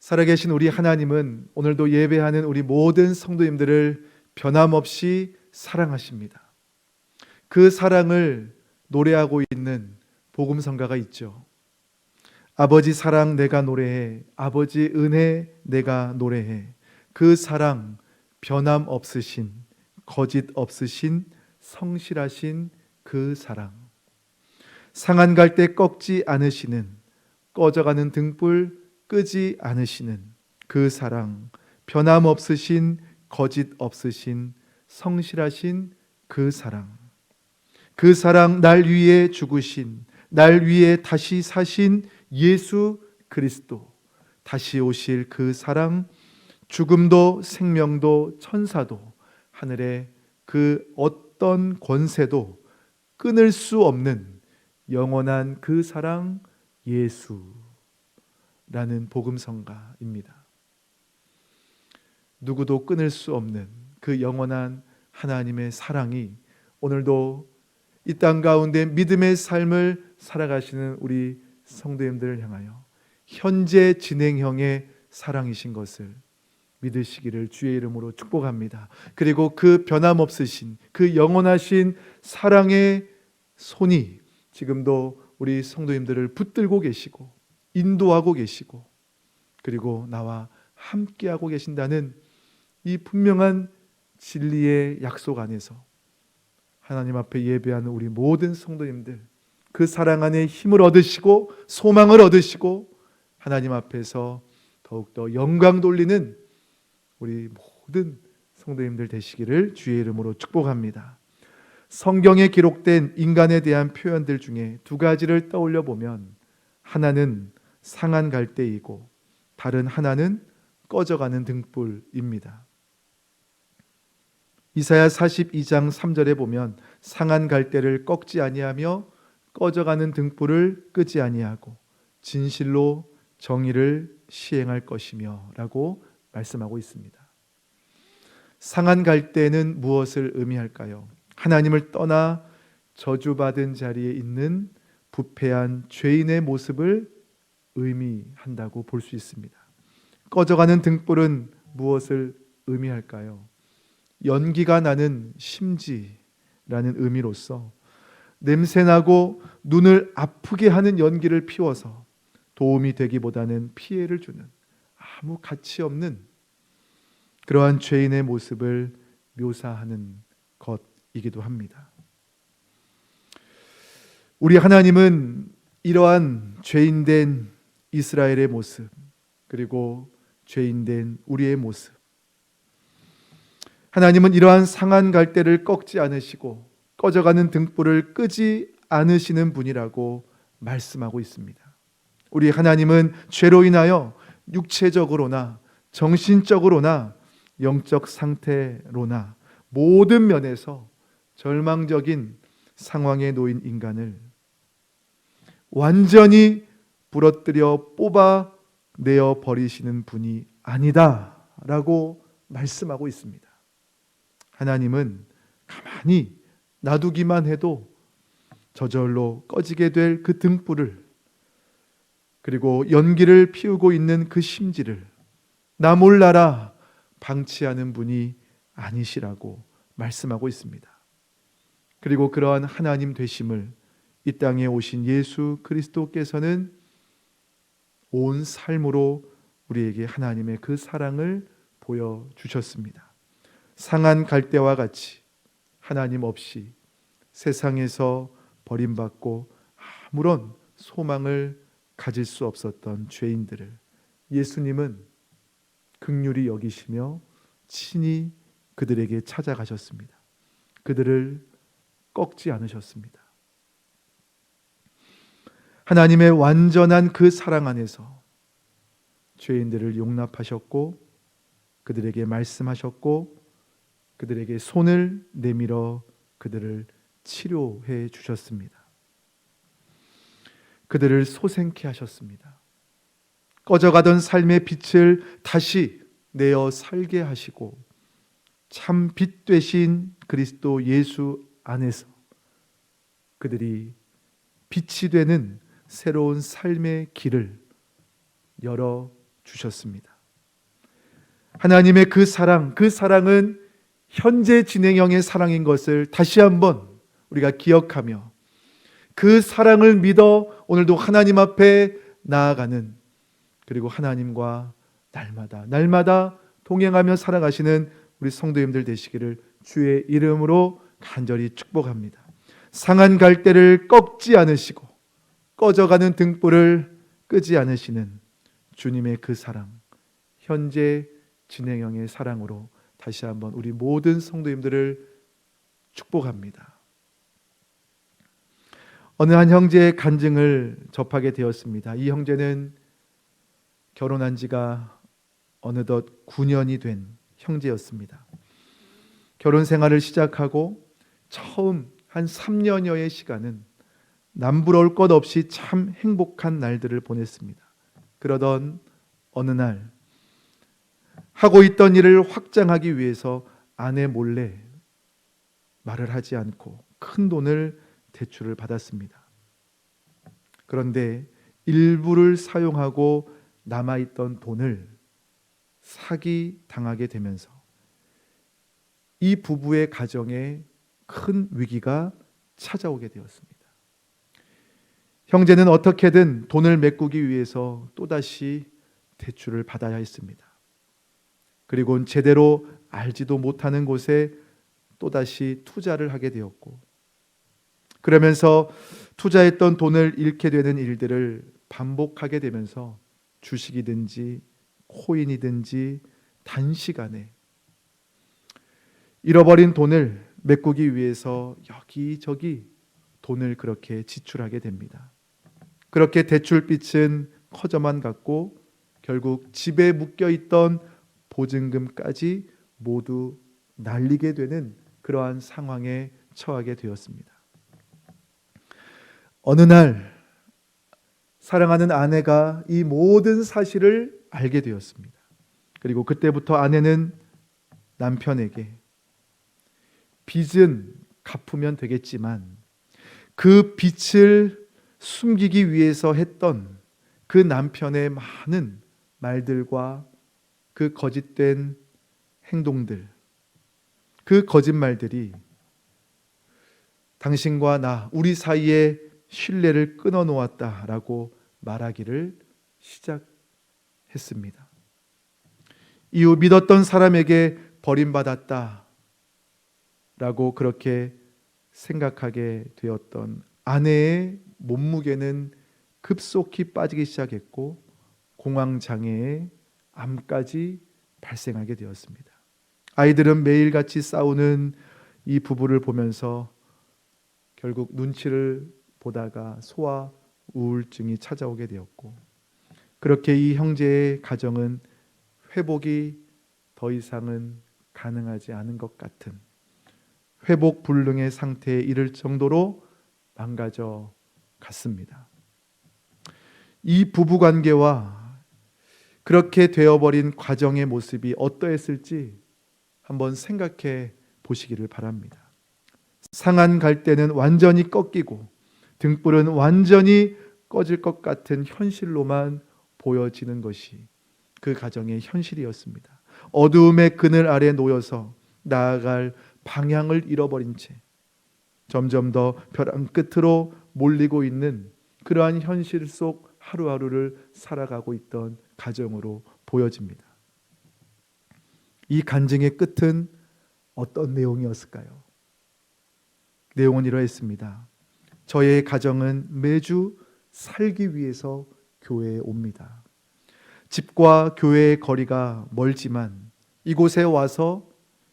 살아계신 우리 하나님은 오늘도 예배하는 우리 모든 성도님들을 변함없이 사랑하십니다. 그 사랑을 노래하고 있는 복음성가가 있죠. 아버지 사랑 내가 노래해, 아버지 은혜 내가 노래해. 그 사랑 변함없으신, 거짓 없으신, 성실하신 그 사랑. 상한 갈 때 꺾지 않으시는, 꺼져가는 등불 끄지 않으시는 그 사랑, 변함없으신, 거짓 없으신, 성실하신 그 사랑. 그 사랑, 날 위해 죽으신, 날 위해 다시 사신 예수 그리스도, 다시 오실 그 사랑, 죽음도 생명도 천사도 하늘의 그 어떤 권세도 끊을 수 없는 영원한 그 사랑, 예수라는 복음성가입니다. 누구도 끊을 수 없는 그 영원한 하나님의 사랑이 오늘도 이 땅 가운데 믿음의 삶을 살아가시는 우리 성도님들을 향하여 현재 진행형의 사랑이신 것을 믿으시기를 주의 이름으로 축복합니다. 그리고 그 변함없으신, 그 영원하신 사랑의 손이 지금도 우리 성도님들을 붙들고 계시고 인도하고 계시고 그리고 나와 함께하고 계신다는 이 분명한 진리의 약속 안에서 하나님 앞에 예배하는 우리 모든 성도님들, 그 사랑 안에 힘을 얻으시고 소망을 얻으시고 하나님 앞에서 더욱더 영광 돌리는 우리 모든 성도님들 되시기를 주의 이름으로 축복합니다. 성경에 기록된 인간에 대한 표현들 중에 두 가지를 떠올려 보면 하나는 상한 갈대이고 다른 하나는 꺼져가는 등불입니다. 이사야 42장 3절에 보면 상한 갈대를 꺾지 아니하며 꺼져가는 등불을 끄지 아니하고 진실로 정의를 시행할 것이며 라고 말씀하고 있습니다. 상한 갈대는 무엇을 의미할까요? 하나님을 떠나 저주받은 자리에 있는 부패한 죄인의 모습을 의미한다고 볼 수 있습니다. 꺼져가는 등불은 무엇을 의미할까요? 연기가 나는 심지라는 의미로서 냄새나고 눈을 아프게 하는 연기를 피워서 도움이 되기보다는 피해를 주는 아무 가치 없는 그러한 죄인의 모습을 묘사하는 것이기도 합니다. 우리 하나님은 이러한 죄인된 이스라엘의 모습 그리고 죄인된 우리의 모습, 하나님은 이러한 상한 갈대를 꺾지 않으시고 꺼져가는 등불을 끄지 않으시는 분이라고 말씀하고 있습니다. 우리 하나님은 죄로 인하여 육체적으로나 정신적으로나 영적 상태로나 모든 면에서 절망적인 상황에 놓인 인간을 완전히 부러뜨려 뽑아내어 버리시는 분이 아니다 라고 말씀하고 있습니다. 하나님은 가만히 놔두기만 해도 저절로 꺼지게 될 그 등불을 그리고 연기를 피우고 있는 그 심지를 나 몰라라 방치하는 분이 아니시라고 말씀하고 있습니다. 그리고 그러한 하나님 되심을 이 땅에 오신 예수 그리스도께서는 온 삶으로 우리에게 하나님의 그 사랑을 보여주셨습니다. 상한 갈대와 같이 하나님 없이 세상에서 버림받고 아무런 소망을 가질 수 없었던 죄인들을 예수님은 긍휼히 여기시며 친히 그들에게 찾아가셨습니다. 그들을 꺾지 않으셨습니다. 하나님의 완전한 그 사랑 안에서 죄인들을 용납하셨고 그들에게 말씀하셨고 그들에게 손을 내밀어 그들을 치료해 주셨습니다. 그들을 소생케 하셨습니다. 꺼져가던 삶의 빛을 다시 내어 살게 하시고 참 빛 되신 그리스도 예수 안에서 그들이 빛이 되는 새로운 삶의 길을 열어 주셨습니다. 하나님의 그 사랑은 현재 진행형의 사랑인 것을 다시 한번 우리가 기억하며 그 사랑을 믿어 오늘도 하나님 앞에 나아가는, 그리고 하나님과 날마다 동행하며 살아가시는 우리 성도님들 되시기를 주의 이름으로 간절히 축복합니다. 상한 갈대를 꺾지 않으시고 꺼져가는 등불을 끄지 않으시는 주님의 그 사랑, 현재 진행형의 사랑으로 다시 한번 우리 모든 성도님들을 축복합니다. 어느 한 형제의 간증을 접하게 되었습니다. 이 형제는 결혼한 지가 어느덧 9년이 된 형제였습니다. 결혼 생활을 시작하고 처음 한 3년여의 시간은 남부러울 것 없이 참 행복한 날들을 보냈습니다. 그러던 어느 날 하고 있던 일을 확장하기 위해서 아내 몰래 말을 하지 않고 큰 돈을 대출을 받았습니다. 그런데 일부를 사용하고 남아있던 돈을 사기 당하게 되면서 이 부부의 가정에 큰 위기가 찾아오게 되었습니다. 형제는 어떻게든 돈을 메꾸기 위해서 또다시 대출을 받아야 했습니다. 그리고 제대로 알지도 못하는 곳에 또다시 투자를 하게 되었고, 그러면서 투자했던 돈을 잃게 되는 일들을 반복하게 되면서 주식이든지 코인이든지 단시간에 잃어버린 돈을 메꾸기 위해서 여기저기 돈을 그렇게 지출하게 됩니다. 그렇게 대출빚은 커져만 갔고 결국 집에 묶여있던 보증금까지 모두 날리게 되는 그러한 상황에 처하게 되었습니다. 어느 날 사랑하는 아내가 이 모든 사실을 알게 되었습니다. 그리고 그때부터 아내는 남편에게 빚은 갚으면 되겠지만 그 빚을 숨기기 위해서 했던 그 남편의 많은 말들과 그 거짓된 행동들, 그 거짓말들이 당신과 나, 우리 사이에 신뢰를 끊어 놓았다라고 말하기를 시작했습니다. 이후 믿었던 사람에게 버림받았다 라고 그렇게 생각하게 되었던 아내의 몸무게는 급속히 빠지기 시작했고 공황장애의 암까지 발생하게 되었습니다. 아이들은 매일같이 싸우는 이 부부를 보면서 결국 눈치를 보다가 소아 우울증이 찾아오게 되었고, 그렇게 이 형제의 가정은 회복이 더 이상은 가능하지 않은 것 같은 회복 불능의 상태에 이를 정도로 망가져 갔습니다. 이 부부 관계와 그렇게 되어버린 과정의 모습이 어떠했을지 한번 생각해 보시기를 바랍니다. 상한 갈대는 완전히 꺾이고 등불은 완전히 꺼질 것 같은 현실로만 보여지는 것이 그 가정의 현실이었습니다. 어두움의 그늘 아래 놓여서 나아갈 방향을 잃어버린 채 점점 더 벼랑 끝으로 몰리고 있는 그러한 현실 속 하루하루를 살아가고 있던 가정으로 보여집니다. 이 간증의 끝은 어떤 내용이었을까요? 내용은 이러했습니다. 저의 가정은 매주 살기 위해서 교회에 옵니다. 집과 교회의 거리가 멀지만 이곳에 와서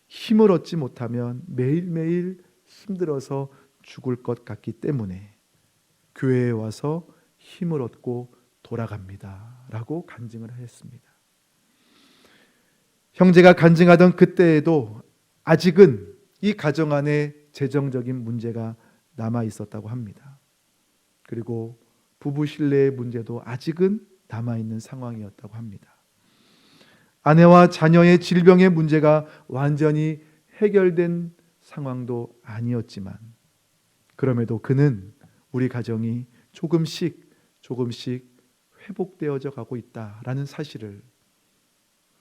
힘을 얻지 못하면 매일매일 힘들어서 죽을 것 같기 때문에 교회에 와서 힘을 얻고 돌아갑니다 라고 간증을 했습니다. 형제가 간증하던 그때에도 아직은 이 가정 안에 재정적인 문제가 남아 있었다고 합니다. 그리고 부부 신뢰의 문제도 아직은 남아 있는 상황이었다고 합니다. 아내와 자녀의 질병의 문제가 완전히 해결된 상황도 아니었지만 그럼에도 그는 우리 가정이 조금씩 회복되어져 가고 있다라는 사실을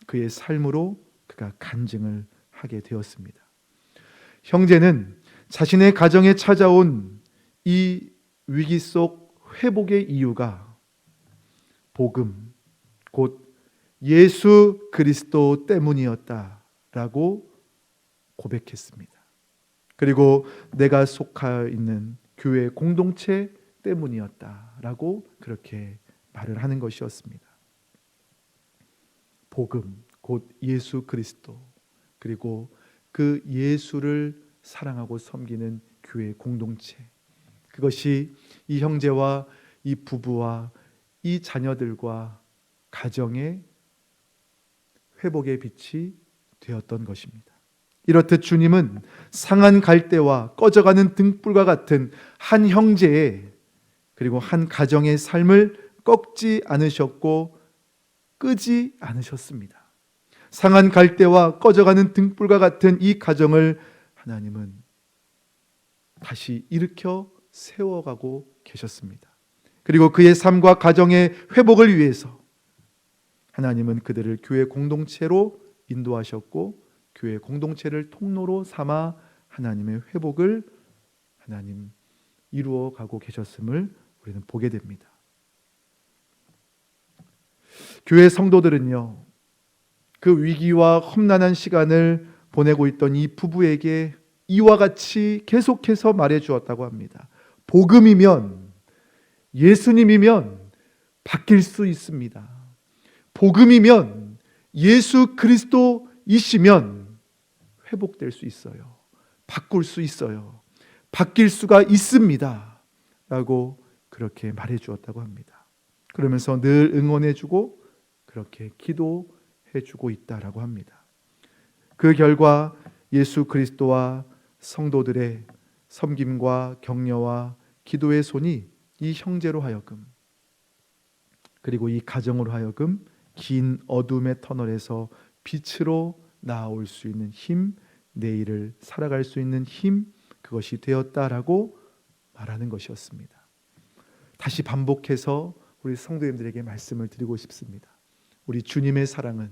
그의 삶으로 그가 간증을 하게 되었습니다. 형제는 자신의 가정에 찾아온 이 위기 속 회복의 이유가 복음, 곧 예수 그리스도 때문이었다라고 고백했습니다. 그리고 내가 속하여 있는 교회 공동체 때문이었다라고 그렇게 말을 하는 것이었습니다. 복음, 곧 예수 그리스도, 그리고 그 예수를 사랑하고 섬기는 교회 공동체, 그것이 이 형제와 이 부부와 이 자녀들과 가정의 회복의 빛이 되었던 것입니다. 이렇듯 주님은 상한 갈대와 꺼져가는 등불과 같은 한 형제의 그리고 한 가정의 삶을 꺾지 않으셨고 끄지 않으셨습니다. 상한 갈대와 꺼져가는 등불과 같은 이 가정을 하나님은 다시 일으켜 세워가고 계셨습니다. 그리고 그의 삶과 가정의 회복을 위해서 하나님은 그들을 교회 공동체로 인도하셨고 교회 공동체를 통로로 삼아 하나님의 회복을 하나님 이루어 가고 계셨음을 우리는 보게 됩니다. 교회 성도들은요, 그 위기와 험난한 시간을 보내고 있던 이 부부에게 이와 같이 계속해서 말해 주었다고 합니다. 복음이면, 예수님이면 바뀔 수 있습니다. 복음이면, 예수 그리스도이시면 회복될 수 있어요. 바꿀 수 있어요. 바뀔 수가 있습니다. 라고 그렇게 말해 주었다고 합니다. 그러면서 늘 응원해 주고 그렇게 기도해 주고 있다라고 합니다. 그 결과 예수 그리스도와 성도들의 섬김과 격려와 기도의 손이 이 형제로 하여금 그리고 이 가정으로 하여금 긴 어둠의 터널에서 빛으로 나아올 수 있는 힘, 내일을 살아갈 수 있는 힘, 그것이 되었다라고 말하는 것이었습니다. 다시 반복해서 우리 성도님들에게 말씀을 드리고 싶습니다. 우리 주님의 사랑은,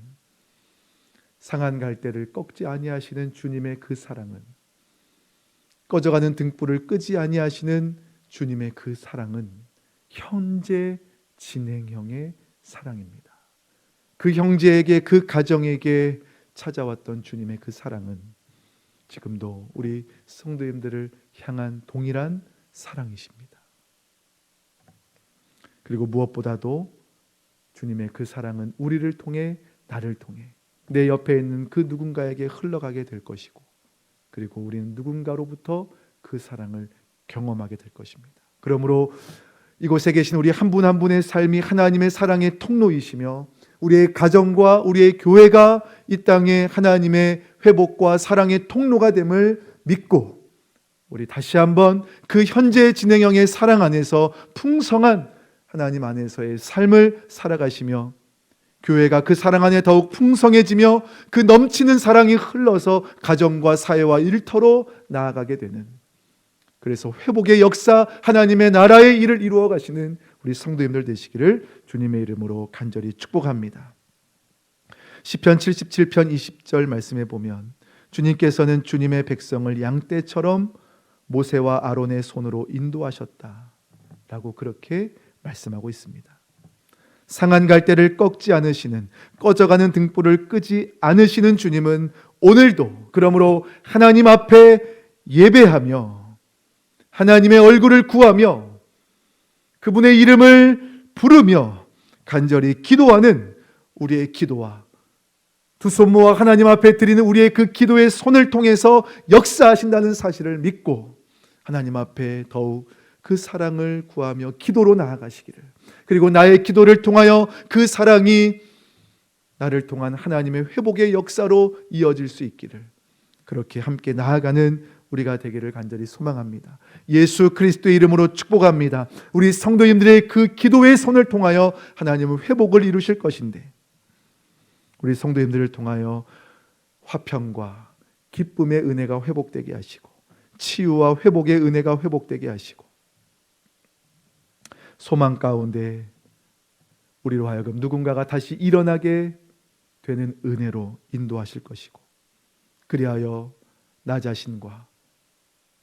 상한 갈대를 꺾지 아니하시는 주님의 그 사랑은, 꺼져가는 등불을 끄지 아니하시는 주님의 그 사랑은 현재 진행형의 사랑입니다. 그 형제에게, 그 가정에게 찾아왔던 주님의 그 사랑은 지금도 우리 성도님들을 향한 동일한 사랑이십니다. 그리고 무엇보다도 주님의 그 사랑은 우리를 통해, 나를 통해 내 옆에 있는 그 누군가에게 흘러가게 될 것이고, 그리고 우리는 누군가로부터 그 사랑을 경험하게 될 것입니다. 그러므로 이곳에 계신 우리 한 분 한 분의 삶이 하나님의 사랑의 통로이시며, 우리의 가정과 우리의 교회가 이 땅에 하나님의 회복과 사랑의 통로가 됨을 믿고, 우리 다시 한번 그 현재 진행형의 사랑 안에서 풍성한 하나님 안에서의 삶을 살아가시며, 교회가 그 사랑 안에 더욱 풍성해지며 그 넘치는 사랑이 흘러서 가정과 사회와 일터로 나아가게 되는, 그래서 회복의 역사, 하나님의 나라의 일을 이루어 가시는 우리 성도님들 되시기를 주님의 이름으로 간절히 축복합니다. 시편 77편 20절 말씀에 보면 주님께서는 주님의 백성을 양떼처럼 모세와 아론의 손으로 인도하셨다라고 그렇게 말씀하고 있습니다. 상한 갈대를 꺾지 않으시는, 꺼져가는 등불을 끄지 않으시는 주님은 오늘도 그러므로 하나님 앞에 예배하며 하나님의 얼굴을 구하며 그분의 이름을 부르며 간절히 기도하는 우리의 기도와 두 손 모아 하나님 앞에 드리는 우리의 그 기도의 손을 통해서 역사하신다는 사실을 믿고 하나님 앞에 더욱 그 사랑을 구하며 기도로 나아가시기를, 그리고 나의 기도를 통하여 그 사랑이 나를 통한 하나님의 회복의 역사로 이어질 수 있기를, 그렇게 함께 나아가는 우리가 되기를 간절히 소망합니다. 예수 그리스도의 이름으로 축복합니다. 우리 성도님들의 그 기도의 손을 통하여 하나님은 회복을 이루실 것인데, 우리 성도님들을 통하여 화평과 기쁨의 은혜가 회복되게 하시고, 치유와 회복의 은혜가 회복되게 하시고, 소망 가운데 우리로 하여금 누군가가 다시 일어나게 되는 은혜로 인도하실 것이고, 그리하여 나 자신과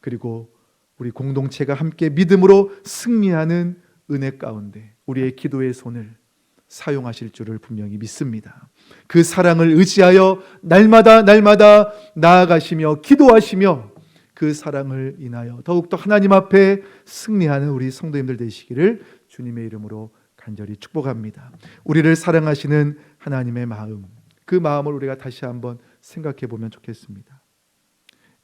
그리고 우리 공동체가 함께 믿음으로 승리하는 은혜 가운데 우리의 기도의 손을 사용하실 줄을 분명히 믿습니다. 그 사랑을 의지하여 날마다 나아가시며 기도하시며 그 사랑을 인하여 더욱더 하나님 앞에 승리하는 우리 성도님들 되시기를 주님의 이름으로 간절히 축복합니다. 우리를 사랑하시는 하나님의 마음, 그 마음을 우리가 다시 한번 생각해 보면 좋겠습니다.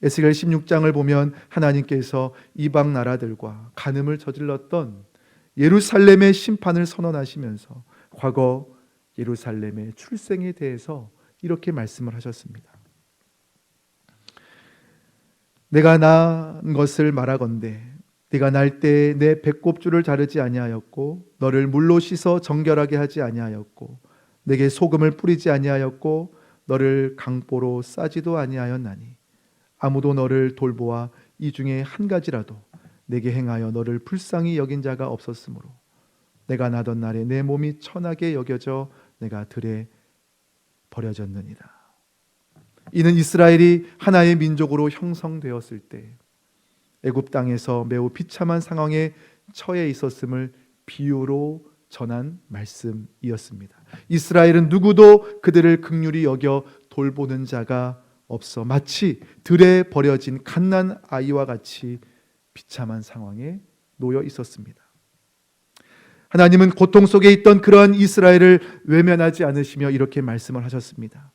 에스겔 16장을 보면 하나님께서 이방 나라들과 간음을 저질렀던 예루살렘의 심판을 선언하시면서 과거 예루살렘의 출생에 대해서 이렇게 말씀을 하셨습니다. 내가 낳은 것을 말하건대 네가 날 때 내 배꼽줄을 자르지 아니하였고 너를 물로 씻어 정결하게 하지 아니하였고 내게 소금을 뿌리지 아니하였고 너를 강보로 싸지도 아니하였나니 아무도 너를 돌보아 이 중에 한 가지라도 내게 행하여 너를 불쌍히 여긴 자가 없었으므로 내가 나던 날에 내 몸이 천하게 여겨져 내가 들에 버려졌느니라. 이는 이스라엘이 하나의 민족으로 형성되었을 때 애굽 땅에서 매우 비참한 상황에 처해 있었음을 비유로 전한 말씀이었습니다. 이스라엘은 누구도 그들을 긍휼히 여겨 돌보는 자가 없어 마치 들에 버려진 갓난 아이와 같이 비참한 상황에 놓여 있었습니다. 하나님은 고통 속에 있던 그러한 이스라엘을 외면하지 않으시며 이렇게 말씀을 하셨습니다.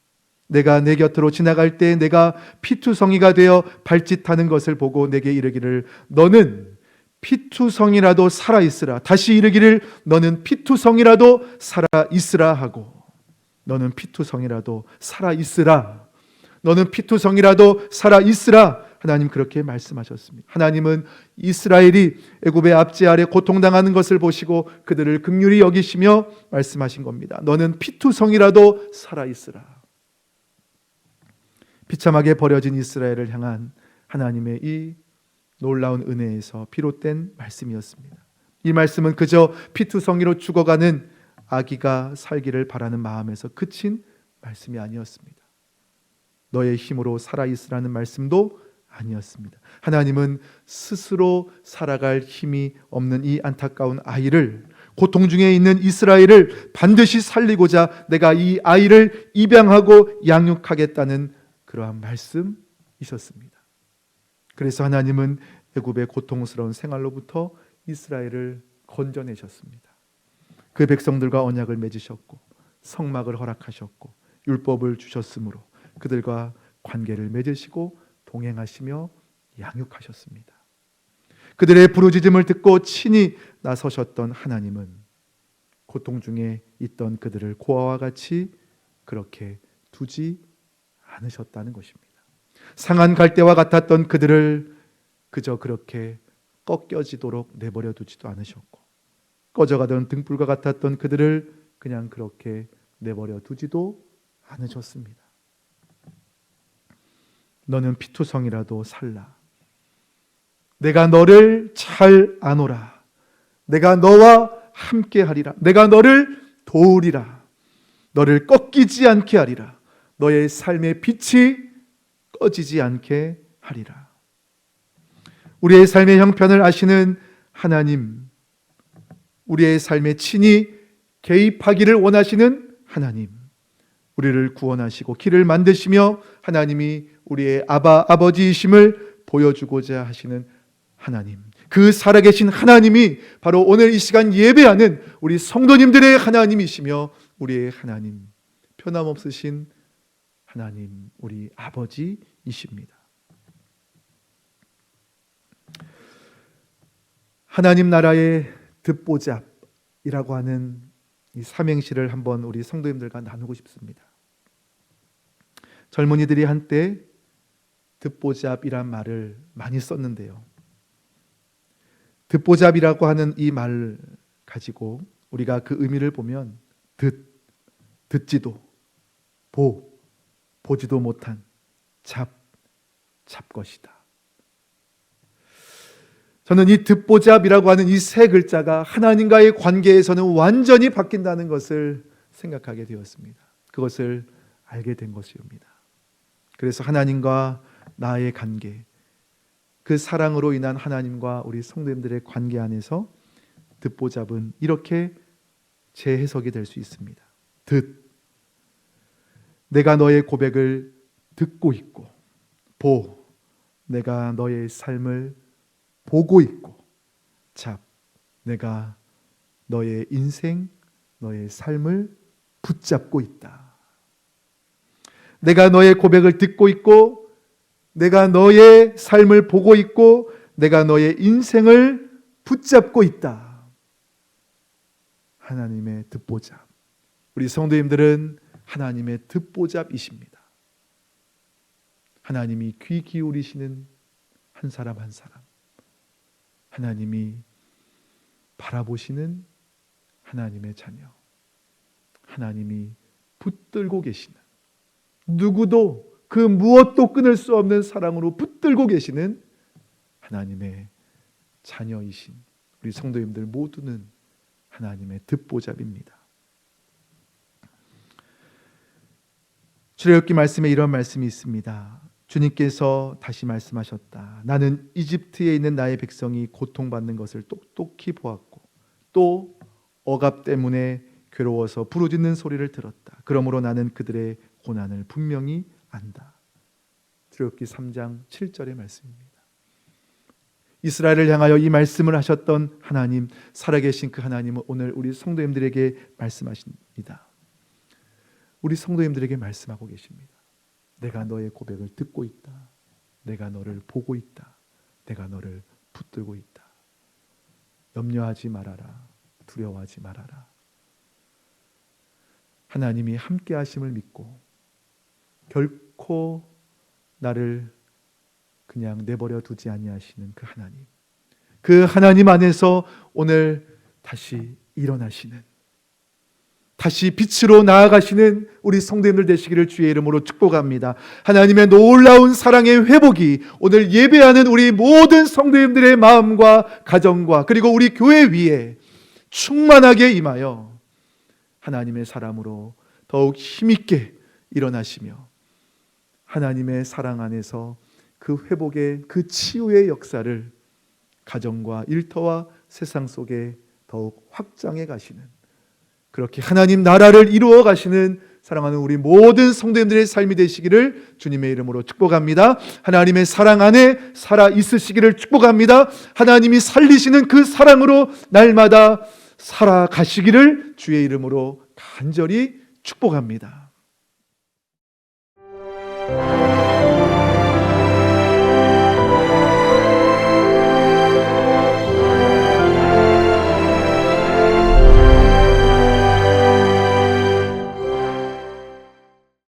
내가 내 곁으로 지나갈 때 내가 피투성이가 되어 발짓하는 것을 보고 내게 이르기를 너는 피투성이라도 살아있으라. 다시 이르기를 너는 피투성이라도 살아있으라 하고, 너는 피투성이라도 살아있으라. 너는 피투성이라도 살아있으라. 하나님 그렇게 말씀하셨습니다. 하나님은 이스라엘이 애굽의 압제 아래 고통당하는 것을 보시고 그들을 긍휼히 여기시며 말씀하신 겁니다. 너는 피투성이라도 살아있으라. 비참하게 버려진 이스라엘을 향한 하나님의 이 놀라운 은혜에서 비롯된 말씀이었습니다. 이 말씀은 그저 피투성이로 죽어가는 아기가 살기를 바라는 마음에서 그친 말씀이 아니었습니다. 너의 힘으로 살아있으라는 말씀도 아니었습니다. 하나님은 스스로 살아갈 힘이 없는 이 안타까운 아이를, 고통 중에 있는 이스라엘을 반드시 살리고자 내가 이 아이를 입양하고 양육하겠다는 그러한 말씀이셨습니다. 그래서 하나님은 애굽의 고통스러운 생활로부터 이스라엘을 건져내셨습니다. 그 백성들과 언약을 맺으셨고 성막을 허락하셨고 율법을 주셨으므로 그들과 관계를 맺으시고 동행하시며 양육하셨습니다. 그들의 부르짖음을 듣고 친히 나서셨던 하나님은 고통 중에 있던 그들을 고아와 같이 그렇게 두지 않으셨다는 것입니다. 상한 갈대와 같았던 그들을 그저 그렇게 꺾여지도록 내버려 두지도 않으셨고, 꺼져가던 등불과 같았던 그들을 그냥 그렇게 내버려 두지도 않으셨습니다. 너는 피투성이라도 살라. 내가 너를 잘 아노라. 내가 너와 함께 하리라. 내가 너를 도우리라. 너를 꺾이지 않게 하리라. 너의 삶의 빛이 꺼지지 않게 하리라. 우리의 삶의 형편을 아시는 하나님, 우리의 삶에 친히 개입하기를 원하시는 하나님, 우리를 구원하시고 길을 만드시며 하나님이 우리의 아버지이심을 보여주고자 하시는 하나님, 그 살아계신 하나님이 바로 오늘 이 시간 예배하는 우리 성도님들의 하나님이시며 우리의 하나님, 변함없으신 하나님, 우리 아버지이십니다. 하나님 나라의 듣보잡이라고 하는 이 삼행시를 한번 우리 성도님들과 나누고 싶습니다. 젊은이들이 한때 듣보잡이란 말을 많이 썼는데요. 듣보잡이라고 하는 이 말을 가지고 우리가 그 의미를 보면 듣지도, 보지도 못한 잡것이다. 저는 이 듣보잡이라고 하는 이 세 글자가 하나님과의 관계에서는 완전히 바뀐다는 것을 생각하게 되었습니다. 그것을 알게 된 것이옵니다. 그래서 하나님과 나의 관계, 그 사랑으로 인한 하나님과 우리 성도님들의 관계 안에서 듣보잡은 이렇게 재해석이 될 수 있습니다. 내가 너의 고백을 듣고 있고, 내가 너의 삶을 보고 있고, 내가 너의 인생, 너의 삶을 붙잡고 있다. 내가 너의 고백을 듣고 있고, 내가 너의 삶을 보고 있고, 내가 너의 인생을 붙잡고 있다. 하나님의 듣보잡. 우리 성도님들은 하나님의 듣보잡이십니다. 하나님이 귀 기울이시는 한 사람 한 사람, 하나님이 바라보시는 하나님의 자녀, 하나님이 붙들고 계시는, 누구도 그 무엇도 끊을 수 없는 사랑으로 붙들고 계시는 하나님의 자녀이신 우리 성도님들 모두는 하나님의 듣보잡입니다. 출애굽기 말씀에 이런 말씀이 있습니다. 주님께서 다시 말씀하셨다. 나는 이집트에 있는 나의 백성이 고통받는 것을 똑똑히 보았고, 또 억압 때문에 괴로워서 부르짖는 소리를 들었다. 그러므로 나는 그들의 고난을 분명히 안다. 출애굽기 3장 7절의 말씀입니다. 이스라엘을 향하여 이 말씀을 하셨던 하나님, 살아계신 그 하나님은 오늘 우리 성도님들에게 말씀하십니다. 우리 성도님들에게 말씀하고 계십니다. 내가 너의 고백을 듣고 있다. 내가 너를 보고 있다. 내가 너를 붙들고 있다. 염려하지 말아라. 두려워하지 말아라. 하나님이 함께 하심을 믿고 결코 나를 그냥 내버려 두지 아니하시는 그 하나님, 그 하나님 안에서 오늘 다시 일어나시는, 다시 빛으로 나아가시는 우리 성도님들 되시기를 주의 이름으로 축복합니다. 하나님의 놀라운 사랑의 회복이 오늘 예배하는 우리 모든 성도님들의 마음과 가정과 그리고 우리 교회 위에 충만하게 임하여 하나님의 사람으로 더욱 힘있게 일어나시며 하나님의 사랑 안에서 그 회복의, 그 치유의 역사를 가정과 일터와 세상 속에 더욱 확장해 가시는, 그렇게 하나님 나라를 이루어 가시는 사랑하는 우리 모든 성도님들의 삶이 되시기를 주님의 이름으로 축복합니다. 하나님의 사랑 안에 살아 있으시기를 축복합니다. 하나님이 살리시는 그 사랑으로 날마다 살아가시기를 주의 이름으로 간절히 축복합니다.